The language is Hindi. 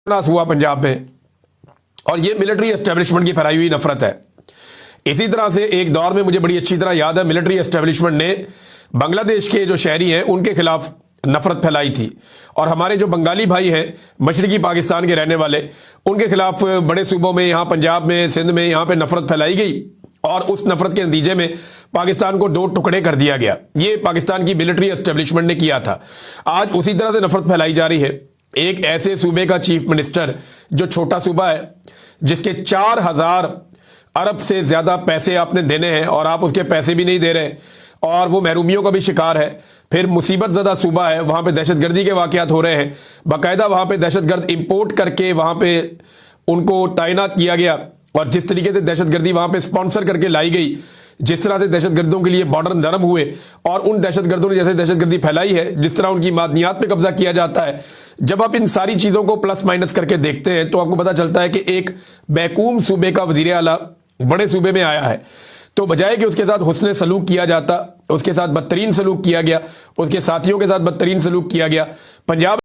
नाश हुआ पंजाब में, और ये मिलिट्री एस्टेब्लिशमेंट की फैलाई हुई नफरत है। इसी तरह से एक दौर में मुझे बड़ी अच्छी तरह याद है, मिलिट्री एस्टेब्लिशमेंट ने बांग्लादेश के जो शहरी हैं उनके खिलाफ नफरत फैलाई थी, और हमारे जो बंगाली भाई हैं मशरकी पाकिस्तान के रहने वाले, उनके खिलाफ बड़े सूबों में, यहां पंजाब में, सिंध में, यहां पे नफरत फैलाई गई, और उस नफरत के नतीजे में पाकिस्तान को दो टुकड़े कर दिया गया। ये पाकिस्तान की मिलिट्री एस्टेब्लिशमेंट ने किया था। आज उसी तरह से नफरत फैलाई जा रही है। एक ऐसे सूबे का चीफ मिनिस्टर जो छोटा सूबा है, जिसके 4000 अरब से ज्यादा पैसे आपने देने हैं और आप उसके पैसे भी नहीं दे रहे, और वो महरूमियों का भी शिकार है। फिर मुसीबत ज़दा सूबा है, वहां पे दहशतगर्दी के वाकयात हो रहे हैं, बाकायदा वहां पे दहशतगर्द इंपोर्ट करके वहां पे उनको तैनात किया गया, और जिस तरीके से दहशतगर्दी वहां पे स्पॉन्सर करके लाई गई, जिस तरह से दहशतगर्दों के लिए बॉर्डर नरम हुए, और उन दहशतगर्दों ने जैसे दहशतगर्दी फैलाई है, जिस तरह उनकी मादनियात पे कब्जा किया जाता है, जब आप इन सारी चीजों को प्लस माइनस करके देखते हैं तो आपको पता चलता है कि एक बैकूम सूबे का वजीर आला बड़े सूबे में आया है, तो बजाय कि उसके साथ हुस्ने सलूक किया जाता, उसके साथ बदतरीन सलूक किया गया, उसके साथियों के साथ बदतरीन सलूक किया गया। पंजाब